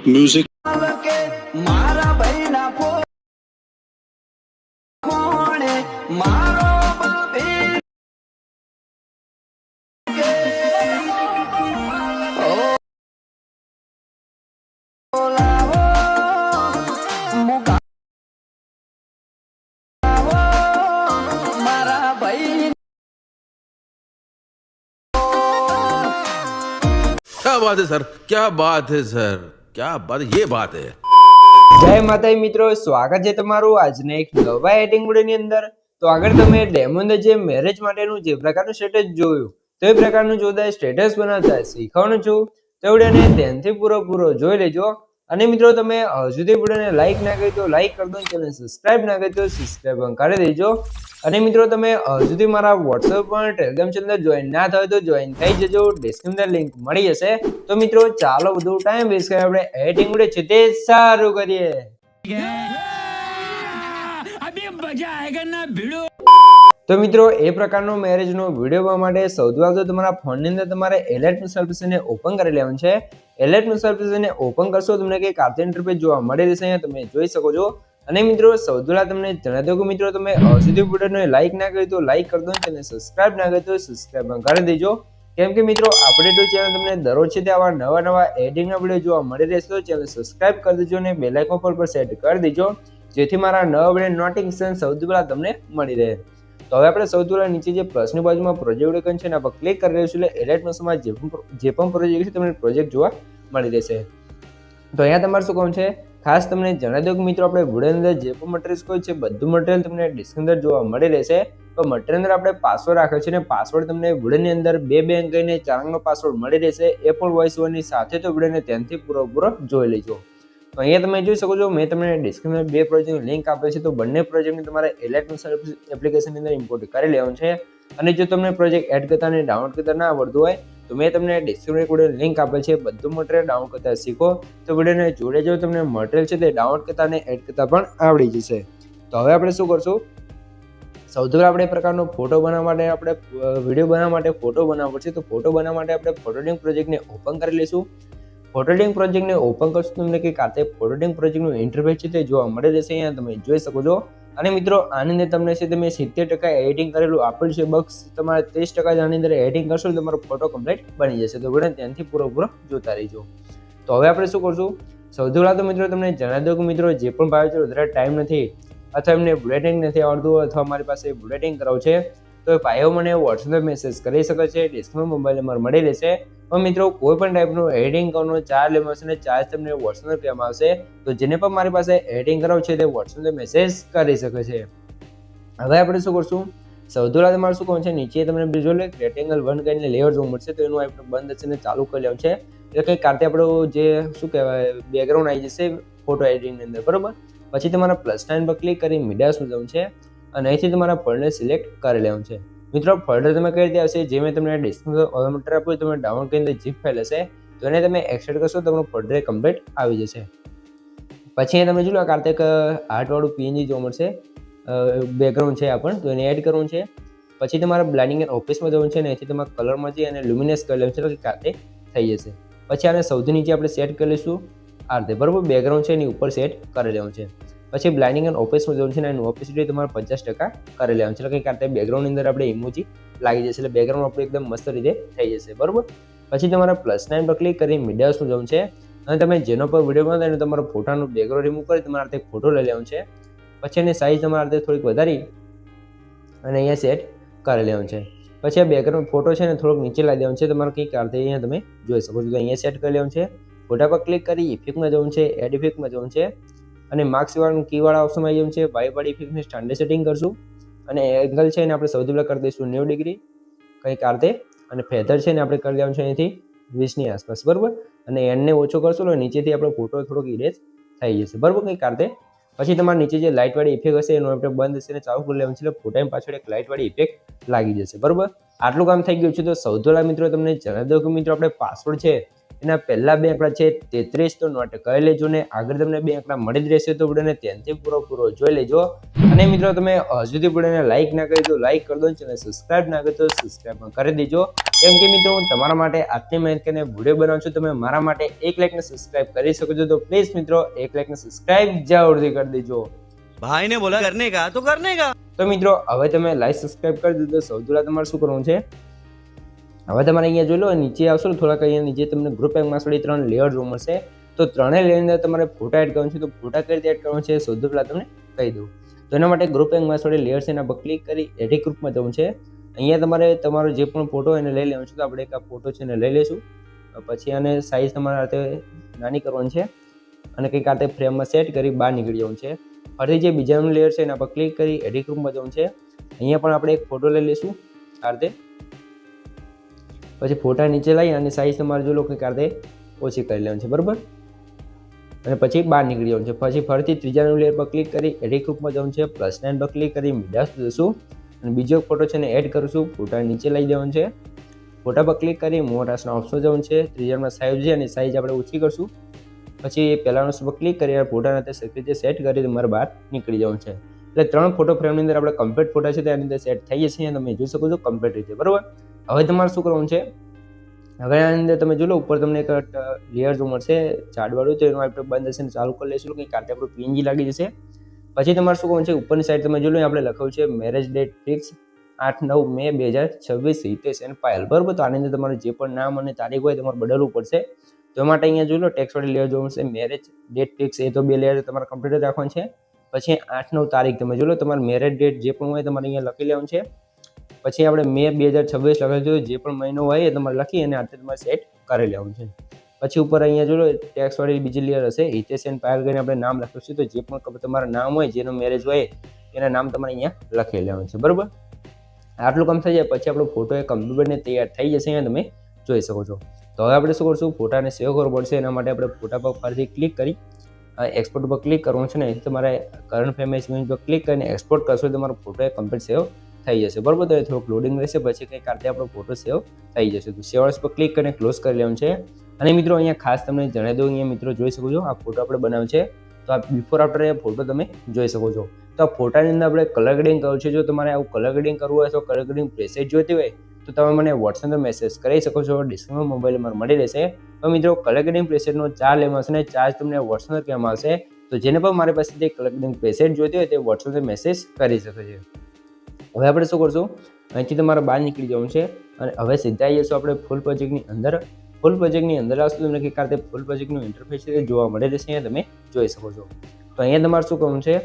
Music क्या बात है सर, क्या बात है सर, क्या बात है, ये बात है। જય માતાજી મિત્રો, સ્વાગત છે તમારું આજના એક નવા એડિટિંગ વિડિયોની અંદર। તો આગળ તમે ડેમો અંદર જે મેરેજ માટેનું જે પ્રકારનું સ્ટેટસ જોયું, તો એ પ્રકારનું જોતા સ્ટેટસ બનાવતા શીખવાનું છું। તો વિડિયોને ધ્યાનથી પૂરો જોઈ લેજો। અને મિત્રો તમે હજુ સુધી વિડિયોને લાઈક ના કરી તો લાઈક કરી દો, ચેનલ સબસ્ક્રાઇબ ના કરી તો સબસ્ક્રાઇબ પણ કરી દેજો। અને મિત્રો તમે હજુ સુધી મારા WhatsApp પર ટેલિગ્રામ ચેનલ જોઈન ના થયો તો જોઈન થઈ જજો, ડિસ્ક્રિપ્શન લિંક મળી જશે। તો મિત્રો ચાલો બધું ટાઈમ વેસ્ટ કરે આપણે એડિટિંગ વિડિયો છે તે સારું કરીએ। તો મિત્રો એ પ્રકારનો મેરેજનો વિડીયો બનાવવા માટે સૌથી પહેલા તો તમારા ફોનની અંદર તમારે એલિમેન્ટલ એપ્લિકેશનને ઓપન કરી લેવાનું છે। એલિમેન્ટલ એપ્લિકેશનને ઓપન કરશો તમને કંઈક આ ઇન્ટરફેસ જોવા મળી રહેશે, અહીંયા તમે જોઈ શકો છો। અને મિત્રો સૌથી પહેલા તમને જણાવી દઉં કે મિત્રો તમે સુધી વિડીયોને લાઈક ના કરી તો લાઈક કરી દો, ચેનલ સબસ્ક્રાઇબ ના કરી તો સબસ્ક્રાઇબ પણ કરી દેજો। કેમ કે મિત્રો આપણે તો ચેનલ તમને દરરોજ છે તે આવા નવા એડિટિંગના વિડીયો જોવા મળી રહેશે, તો ચેનલ સબસ્ક્રાઇબ કરી દેજો અને બેલ આઇકોન પર સેટ કરી દેજો, જેથી મારા નવા વિડીયો નોટિફિકેશન સૌથી પહેલા તમને મળી રહે। તો હવે આપણે સૌથી પહેલા નીચે જે પ્લસની બાજુમાં પ્રોજેક્ટ આઇકન છે એના પર ક્લિક કરી દઈશું, એટલે એડિટ મોશનમાં જે પણ પ્રોજેક્ટ છે તમને પ્રોજેક્ટ જોવા મળી રહેશે। તો અહીંયા તમારે શું કામ છે, ખાસ તમને જણાવી દઉં કે મિત્રો આપણે વિડીયોની અંદર જે પણ મટીરિયલ્સ કોઈ છે બધું મટીરિયલ તમને ડિસ્ક્રિપ્શન અંદર જોવા મળી રહેશે। તો મટીરિયલ અંદર આપણે પાસવર્ડ રાખ્યો છે, અને પાસવર્ડ તમને વિડીયોની અંદર 2 અંક અને 4 અંકનો પાસવર્ડ મળી રહેશે, એ પણ વોઇસ ઓવરની સાથે। તો વિડીયોને ધ્યાનથી પૂરો જોઈ લેજો। તો અહીંયા તમે જોઈ શકો છો મેં તમને ડિસ્ક્રિપ્શનમાં 2 પ્રોજેક્ટની લિંક આપેલ છે, તો બંને પ્રોજેક્ટને તમારે એલિમેન્ટલ એપ્લિકેશનની અંદર ઇમ્પોર્ટ કરી લેવાનું છે। અને જો તમને પ્રોજેક્ટ એડ કરતા અને ડાઉનલોડ કરતા ના આવડતું હોય તો મેં તમને ડિસ્ક્રિપ્શનમાં લિંક આપેલ છે, બધું મટીરિયલ ડાઉનલોડ કરતા શીખો। તો વિડીયોને જોડે જો તમને મટીરિયલ છે તે ડાઉનલોડ કરતા અને એડ કરતા પણ આવડી જશે। તો હવે આપણે શું કરશું, સૌથી પહેલા આપણે પ્રકારનો ફોટો બનાવવા માટે આપણે વિડીયો બનાવવા માટે ફોટો બનાવવો પડશે। તો ફોટો બનાવવા માટે આપણે ફોટોડિંગ પ્રોજેક્ટને ઓપન કરી લઈશું। ફોટોડિંગ પ્રોજેક્ટને ઓપન કરશું તમને કંઈક આ ફોટોડિંગ પ્રોજેક્ટનું ઇન્ટરફેસ છે તે જોવા મળી રહેશે, અહીંયા તમે જોઈ શકો છો। અને મિત્રો આની અંદર તમને છે તમે 70% એડિટિંગ કરેલું આપેલું છે, બસ તમારે 30% આની અંદર એડિટિંગ કરશો તો તમારો ફોટો કમ્પ્લીટ બની જશે। તો વિડીયો ધ્યાનથી પૂરો જોતા રહીજો। તો હવે આપણે શું કરશું, સૌથી પહેલા તો મિત્રો તમને જણાવી દઉં કે મિત્રો જે પણ ભાઈ છે વધારે ટાઈમ નથી અથવા એમને બુલેટિંગ નથી આવડતું અથવા મારી પાસે બુલેટિંગ કરાવવું છે, તો ભાઈઓ મને વોટ્સએપ મેસેજ કરી શકે છે, ડિસ્ક્રિપ્શન મોબાઈલ નંબર મળી રહેશે। પણ મિત્રો કોઈ પણ ટાઈપનું એડિટિંગ કરવાનો ચાર્જ લેવામાં આવશે અને ચાર્જ તમને વોટ્સએપ કહેવામાં આવશે। તો જેને પણ મારી પાસે એડિટિંગ કરાવવું છે તે વોટ્સએપ મેસેજ કરી શકે છે। હવે આપણે શું કરશું, સૌથી પહેલા તમારે શું કરવાનું છે, નીચે તમને બીજો રેક્ટેંગલ 1 કરીને લેયર જોવા મળશે, તો એનું આપણે બંધ છે ને ચાલુ કરી લેવાનું છે, એટલે કંઈ કારતે આપણું જે શું કહેવાય બેકગ્રાઉન્ડ આવી જશે ફોટો એડિટિંગની અંદર, બરોબર। પછી તમારા પ્લસ સાઇન પર ક્લિક કરી મીડિયા શું જવું છે, અને અહીંથી તમારા ફોલ્ડર સિલેક્ટ કરી લેવાનું છે। મિત્રો ફોલ્ડર તમે કઈ રીતે આવશે, જે મેં તમને ડિસ્ક્રિપ્શન ઓલમેટર આપ્યું તમે ડાઉનલોડ કરીને zip ફાઇલ હશે, તો એને તમે એક્સટ્રેક્ટ કરશો તો તમારું ફોલ્ડર કમ્પ્લીટ આવી જશે। પછી અહીં તમે જોઈ લો કાર્તિક આર્ટવાળું PNG જોવા મળશે, બેકગ્રાઉન્ડ છે આપણ, તો એને એડ કરવું છે। પછી તમારે બ્લાઇન્ડિંગ એન્ડ ઓફિસમાં જવું છે, અને અહીંથી તમારે કલરમાં જઈ અને લ્યુમિનસ કરી લેવું છે, તો કાર્તિક થઈ જશે। પછી આને સૌથી નીચે આપણે સેટ કરી લઈશું આ રીતે, બરાબર। બેકગ્રાઉન્ડ છે એની ઉપર સેટ કરી લેવું છે। પછી બ્લાઇન્ડિંગ એન્ડ ઓફિસમાં જવું છે, અને એનું ઓફિસિટી તમારે 50% કરી લેવાનું છે, એટલે કંઈક આ બેકગ્રાઉન્ડની અંદર આપણે ઇમોજી લાગી જશે, એટલે બેકગ્રાઉન્ડ આપણું એકદમ મસ્ત રીતે થઈ જશે, બરાબર। પછી તમારે પ્લસ સાઇન પર ક્લિક કરી મીડિયાસનું જવું છે, અને તમે જેનો પર વિડીયો બનાવો એને તમારો ફોટાનું બેકગ્રાઉન્ડ રિમૂવ કરી તમારે એક ફોટો લઈ લેવાનો છે। પછી એની સાઇઝ તમારે થોડીક વધારી અને અહીંયા સેટ કરી લેવાનું છે। પછી આ બેકગ્રાઉન્ડ ફોટો છે ને થોડોક નીચે લાવી દેવાનું છે, તમારે કંઈક અર્થે અહીંયા તમે જોઈ શકો છો, તો અહીંયા સેટ કરી લેવાનું છે। ફોટા પર ક્લિક કરી ઇફેક્ટમાં જવું છે, એડ ઇફેક્ટમાં જવું છે, અને માર્ક્સ વાળું કીવાળા ઓપ્શનમાં આવી જવું છે। વાઇડ ઇફેક્ટને સ્ટાન્ડર્ડ સેટિંગ કરશું, અને એંગલ છે એને આપણે સૌથી પહેલાં કરી દઈશું 90 ડિગ્રી કંઈક આ રીતે, અને ફેધર છે ને આપણે કરી દેવાનું છે અહીંથી 20ની આસપાસ, બરાબર। અને એન્ડને ઓછો કરશો એટલે નીચેથી આપણો ફોટો થોડોક ઇરેજ થઈ જશે, બરાબર કંઈક આ રીતે। પછી તમારે નીચે જે લાઇટવાળી ઇફેક્ટ હશે એનું આપણે બંધ હશે ચાલુ કરી લેવાનું છે, એટલે ફોટાની પાછળ એક લાઇટવાળી ઇફેક્ટ લાગી જશે, બરાબર। આટલું કામ થઈ ગયું છે। તો સૌથી પહેલા મિત્રો તમને જણાવી દઉં કે મિત્રો આપણે પાસવર્ડ છે એના પહેલા બે આંકડા છે 33 તો નોટ કરી લેજો ને આગળ તમને બે આંકડા મળી જ રહેશે તો વિડીયોને ધ્યાનથી પૂરો જોઈ લેજો. અને મિત્રો તમે હજુ સુધી વિડીયોને લાઈક ના કરી તો લાઈક કરી દો અને સબસ્ક્રાઇબ ના કરી તો સબસ્ક્રાઇબ પણ કરી દેજો. કેમ કે મિત્રો હું તમારા માટે આટલી મહેનત કરીને વિડીયો બનાવું છું, તમે મારા માટે 1 લાઈક ને સબસ્ક્રાઇબ કરી શકો છો તો પ્લીઝ મિત્રો 1 લાઈક ને સબસ્ક્રાઇબ જરૂરથી કરી દેજો. भाई ने बोला करने का तो करने का. તો મિત્રો હવે તમે લાઈક સબસ્ક્રાઇબ કરી દીધું તો સૌથી પહેલા તમારે શું કરવાનું છે, હવે તમારે અહીંયા જોઈ લો નીચે આવશો ને થોડાક અહીંયા નીચે તમને ગ્રુપ એંગમાં 3 લેયર જોવા મળશે. તો ત્રણેય લેયરની અંદર તમારે ફોટા એડ કરવાનું છે. તો ફોટા કઈ રીતે એડ કરવાનું છે સૌથી પહેલા તમને કહી દઉં. તો એના માટે ગ્રુપ એંગમાં લેયર છે એના પર ક્લિક કરી એડિટ ગ્રુપમાં જવું છે. અહીંયા તમારે તમારો જે પણ ફોટો એને લઈ લેવાનો છે. તો આપણે એક આ ફોટો છે એને લઈ લઈશું. પછી આને સાઈઝ તમારા હાથે નાની કરવાની છે અને કંઈક આ ફ્રેમમાં સેટ કરી બહાર નીકળી જવાનું છે. ફરીથી જે બીજાનું લેયર છે એના પર ક્લિક કરી એડિટ ગ્રુપમાં જવું છે. અહીંયા પણ આપણે એક ફોટો લઈ લઈશું આ રીતે. પછી ફોટા નીચે લઈ અને સાઈઝ તમારે જો લો કંઈક આ રીતે ઓછી કરી લેવાની છે, બરાબર. અને પછી બહાર નીકળી જવાનું છે. પછી ફરીથી ત્રીજાનું લેયર પર ક્લિક કરી એડિટ ગ્રુપમાં જવાનું છે. +9 પર ક્લિક કરી મીડિયા જશું અને બીજો ફોટો છે ને એડ કરીશું. ફોટા નીચે લઈ જવાનું છે. ફોટા પર ક્લિક કરી મોટાસના ઓપ્શન જવાનું છે. ત્રીજામાં સાઈઝ છે અને સાઈઝ આપણે ઓછી કરશું. પછી પહેલાનો પર ક્લિક કરી ફોટાને સરખી રીતે સેટ કરી તમારે બહાર નીકળી જવાનું છે. એટલે 3 ફોટો ફ્રેમની અંદર આપણે કમ્પ્લીટ ફોટા છે તેની અંદર સેટ થઈ જશે. તમે જોઈ શકો છો કમ્પ્લીટ રીતે, બરાબર. હવે તમારે શું કરવાનું છે, હવે આની અંદર તમે જોઈ લો ઉપર તમને એક લેયર જોવા મળશે ચાર્ટવાળું. તો એનું આપણે બંધ હશે ચાલુ કરી લઈશું કંઈક કાંતે આપણું PNG લાગી જશે. પછી તમારે શું કરવાનું છે, ઉપરની સાઈડ તમે જોઈ લો આપણે લખ્યું છે marriage date fix 8-9 May 2026 Hitesh and Payal, બરાબર. તો આની અંદર તમારું જે પણ નામ અને તારીખ હોય તમારે બદલવું પડશે. તો એ માટે અહીંયા જોઈ લો ટેક્સવાળી લેયર જોવા મળશે. મેરેજ ડેટ ફિક્સ એ તો 2 લેયર તમારે કમ્પ્લીટ રાખવાનું છે. પછી 8-9 તારીખ તમે જોઈ લો તમારે મેરેજ ડેટ જે પણ હોય તમારે અહીંયા લખી લેવાનું છે. પછી આપણે મે 2026 લખેલું છે, જે પણ મહિનો હોય એ તમારે લખી અને આતે તમારે સેટ કરી લેવાનું છે. પછી ઉપર અહીંયા જોઈ લો ટેક્સવાળી બીજી લેયર હશે હિતેશ એન્ડ પાયલ કરીને આપણે નામ લખ્યું છે. તો જે પણ તમારા નામ હોય જેનો મેરેજ હોય એના નામ તમારે અહીંયા લખી લેવાનું છે, બરાબર. આટલું કામ થઈ જાય પછી આપણો ફોટો એ કમ્પ્લીટ તૈયાર થઈ જશે. અહીંયા તમે જોઈ શકો છો. તો હવે આપણે શું કરશું, ફોટાને સેવ કરવો પડશે. એના માટે આપણે ફોટા પર ફરીથી ક્લિક કરી એક્સપોર્ટ પર ક્લિક કરવાનું છે ને તમારે કરંટ ફ્રેમ ઇમેજ પર ક્લિક કરીને એક્સપોર્ટ કરશો તમારો ફોટો એ કમ્પ્લીટ સેવ થઈ જશે, બરાબર. તો એ થોડુંક લોડિંગ રહેશે પછી કંઈક કારતે આપણો ફોટો સેવ થઈ જશે. તો સેવ પર ક્લિક કરીને ક્લોઝ કરી લેવાનું છે. અને મિત્રો અહીંયા ખાસ તમને જણાવી દઉં, અહીંયા મિત્રો જોઈ શકો છો આ ફોટો આપણે બનાવ્યો છે. તો આ બિફોર આફ્ટર એ ફોટો તમે જોઈ શકો છો. તો આ ફોટાની અંદર આપણે કલર ગ્રેડિંગ કરવું છે. જો તમારે આવું કલર ગ્રેડિંગ કરવું હોય તો કલર ગ્રેડિંગ પ્રેસેટ જોઈતી હોય તો તમે મને WhatsApp પર મેસેજ કરી શકો છો. ડિસ્કાઉન્ટ મોબાઈલ નંબર મળી રહેશે. તો મિત્રો કલર ગ્રેડિંગ પ્રેસેટનો ચાર્જ લેવામાં આવશે અને ચાર્જ તમને WhatsApp પર કહેવામાં આવશે. તો જેને પણ મારી પાસેથી કલર ગ્રેડિંગ પ્રેસેટ જોઈતી હોય તે WhatsApp પર મેસેજ કરી શકે છે. હવે આપણે શું કરશું, અહીંથી તમારે બહાર નીકળી જવાનું છે અને હવે સીધા આવી જશું આપણે ફૂલ પ્રોજેક્ટની અંદર. ફૂલ પ્રોજેક્ટની અંદર આવશું તમને કંઈક કારતે ફૂલ પ્રોજેક્ટનું ઇન્ટરફેસ જોવા મળી રહેશે. અહીંયા તમે જોઈ શકો છો. તો અહીંયા તમારે શું કરવાનું છે,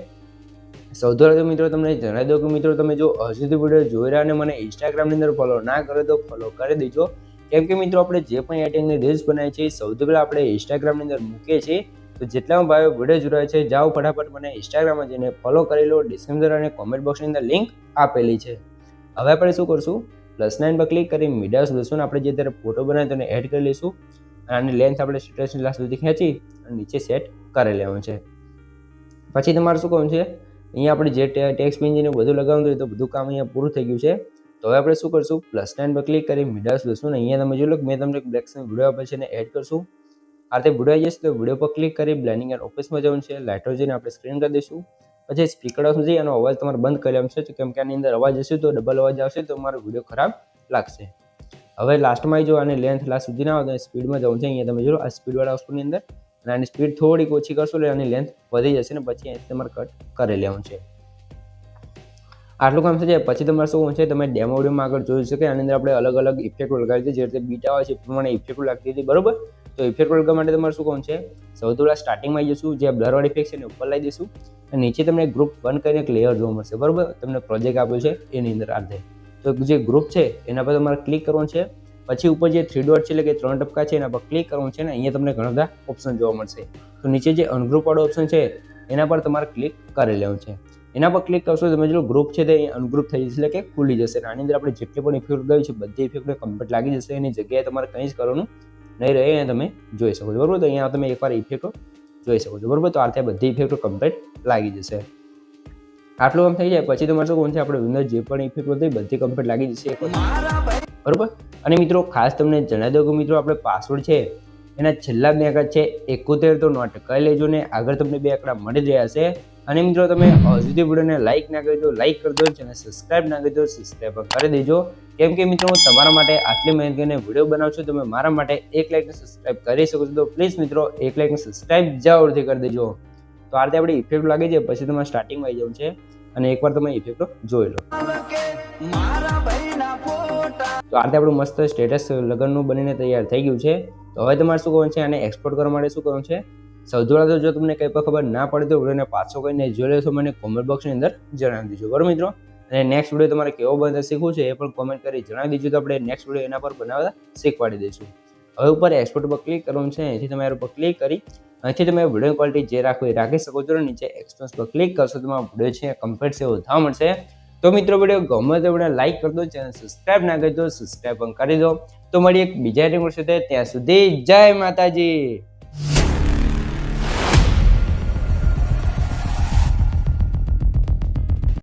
સૌથી પહેલાં તો મિત્રો તમને જણાવી દઉં કે મિત્રો તમે જો હજુ સુધી વિડીયો જોઈ રહ્યા અને મને ઇન્સ્ટાગ્રામની અંદર ફોલો ના કરે તો ફોલો કરી દેજો. કેમ કે મિત્રો આપણે જે પણ એડિટિંગની રીલ્સ બનાવીએ છીએ સૌથી પહેલાં આપણે ઇન્સ્ટાગ્રામની અંદર મૂકીએ છીએ. તો જેટલા ભાઈઓ વિડીયો જોડાય છે જાઓ ફટાફટ મને ઇન્સ્ટાગ્રામમાં જઈને ફોલો કરી લો. ડિસ્ક્રિપ્શન અને કોમેન્ટ બોક્સની અંદર લિંક આપેલી છે. હવે આપણે શું કરશું, +9 પર ક્લિક કરી મીડિયા જશું. આપણે જે ત્યારે ફોટો બનાવીએ તેને એડ કરી લઈશું. આની લેન્થ આપણે સ્ટેટસની લાસ્ટ સુધી ખેંચી અને નીચે સેટ કરી લેવાનું છે. પછી તમારે શું કરવાનું છે, અહીંયા આપણે જે ટેક્સ પેન્જને બધું લગાવવાનું હતું તો બધું કામ અહીંયા પૂરું થઈ ગયું છે. તો હવે આપણે શું કરશું, +9 પર ક્લિક કરી મીડિયા જશું. અહીંયા તમે જોઈ લો કે મેં તમને બ્લેક સ્ક્રીન વિડીયો આપે છે એને એડ કરશું. આ રીતે વિડીયો આવી જશે તો વિડીયો પર ક્લિક કરી બ્લેન્ડિંગ એન્ડ ઓફિસમાં જવાનું છે. લાઇટો જઈને આપણે સ્ક્રીન કરી દઈશું. પછી સ્પીકર ઓફ જઈ આનો અવાજ તમારે બંધ કરી લેવાનો છે. કેમ કે આની અંદર અવાજ હશે તો ડબલ અવાજ આવશે તો તમારો વિડીયો ખરાબ લાગશે. હવે લાસ્ટમાં જો આની લેન્થ લાસ્ટ સુધી ના આવે તો સ્પીડમાં જવાનું છે. અહીંયા તમે જોયો આ સ્પીડવાળા ઓપ્શનની અંદર અને આની સ્પીડ થોડીક ઓછી કરશો એટલે આની લેન્થ વધી જશે ને પછી તમારે કટ કરી લેવાનું છે. આટલું કામ થઈ જાય પછી તમારે શું છે, તમે ડેમો વિડીયોમાં આગળ જોઈ શકે આની અંદર આપણે અલગ અલગ ઇફેક્ટો લગાવી હતી. જે રીતે બીટા હોય છે એ પ્રમાણે ઇફેક્ટો લાગતી હતી, બરોબર. તો ઇફેક્ટ લગાવવા માટે તમારે શું કરવાનું છે, સૌથી પહેલાં સ્ટાર્ટિંગમાં આવી જશું, જે બ્લરવાળી ઇફેક્ટ છે એને ઉપર લાવી દઈશું અને નીચે તમને ગ્રુપ 1 કરીને એક લેયર જોવા મળશે, બરાબર. તમને પ્રોજેક્ટ આપ્યો છે એની અંદર આ રીતે. તો જે ગ્રુપ છે એના પર તમારે ક્લિક કરવાનું છે. પછી ઉપર જે 3 ડોટ છે એટલે કે 3 ટપકા છે એના પર ક્લિક કરવાનું છે ને અહીંયા તમને ઘણા બધા ઓપ્શન જોવા મળશે. તો નીચે જે અનગ્રુપ વાળો ઓપ્શન છે એના પર તમારે ક્લિક કરી લેવાનું છે. એના પર ક્લિક કરશો તમે જો ગ્રુપ છે તે અનગ્રુપ થઈ જશે એટલે કે ખુલી જશે. આની અંદર આપણે જેટલી પણ ઇફેક્ટ ગઈ છે બધી ઇફેક્ટને કમ્પ્લીટ લાગી જશે. એની જગ્યાએ તમારે કંઈ જ કરવાનું નહીં રહે, અહીંયા તમે જોઈ શકો છો, બરાબર. તો અહીંયા તમે એકવાર ઇફેક્ટો જોઈ શકો છો, બરાબર. તો આ રીતે બધી ઇફેક્ટો કમ્પ્લીટ લાગી જશે. આટલું કામ થઈ જાય પછી તમારે શું કરવાનું છે, આપણે વિન્ડોઝ જે પણ ઇફેક્ટ હતી બધી કમ્પ્લીટ લાગી જશે, બરાબર. અને મિત્રો ખાસ તમને જણાવી દઉં કે મિત્રો આપણે પાસવર્ડ છે એના છેલ્લા 2 આંકડા છે 71, તો નોટ કરી લેજો ને આગળ તમને 2 આંકડા મળી રહ્યા છે. અને મિત્રો તમે હજુ સુધી વિડીયોને લાઇક ના કરી દો લાઇક કરી દો, ચેનલ સબસ્ક્રાઇબ ના કરી દો સબસ્ક્રાઇબ કરી દેજો. કેમ કે મિત્રો હું તમારા માટે આટલી મહેનત કરીને વિડીયો બનાવું છું, તમે મારા માટે 1 લાઇક સબસ્ક્રાઇબ કરી શકો છો. તો પ્લીઝ મિત્રો 1 લાઇક સબસ્ક્રાઇબ જરૂરથી કરી દેજો. તો આ રીતે આપણી ઇફેક્ટ લાગી જાય પછી તમારે સ્ટાર્ટિંગમાં આવી જવું છે અને એકવાર તમે ઇફેક્ટો જોઈ લો. તો આ રીતે આપણું મસ્ત સ્ટેટસ લગનનું બનીને તૈયાર થઈ ગયું છે. તો હવે તમારે શું કરવાનું છે, આને એક્સપોર્ટ કરવા માટે શું કરવાનું છે, સૌથી પહેલાં તો જો તમને કંઈ પણ ખબર ના પડે તો વિડીયોને પાછો કરીને જોઈ લેશો, મને કોમેન્ટ બોક્સની અંદર જણાવી દેજો. બરાબર મિત્રો, અને નેક્સ્ટ વિડીયો તમારે કેવો બનતા શીખવું છે એ પણ કોમેન્ટ કરી જણાવી દેજો, તો આપણે નેક્સ્ટ વિડીયો એના પર બનાવતા શીખવાડી દઈશું. હવે ઉપર એક્સપોર્ટ પર ક્લિક કરવાનું છે, અહીંથી તમે ઉપર ક્લિક કરી અહીંથી તમે વિડીયો ક્વોલિટી જે રાખવી એ રાખી શકો છો. નીચે એક્સપોર્ટ પર ક્લિક કરશો તો તમારો વિડીયો છે કમ્પ્લીટ છે એવું થવા મળશે. તો મિત્રો વિડીયો ગમે તો વિડીયો લાઈક કરી દો, ચેનલ સબસ્ક્રાઇબ ના કરી દો સબસ્ક્રાઇબ પણ કરી દો. તો મળીએ એક બીજા વિડીયો સાથે, ત્યાં સુધી જય માતાજી.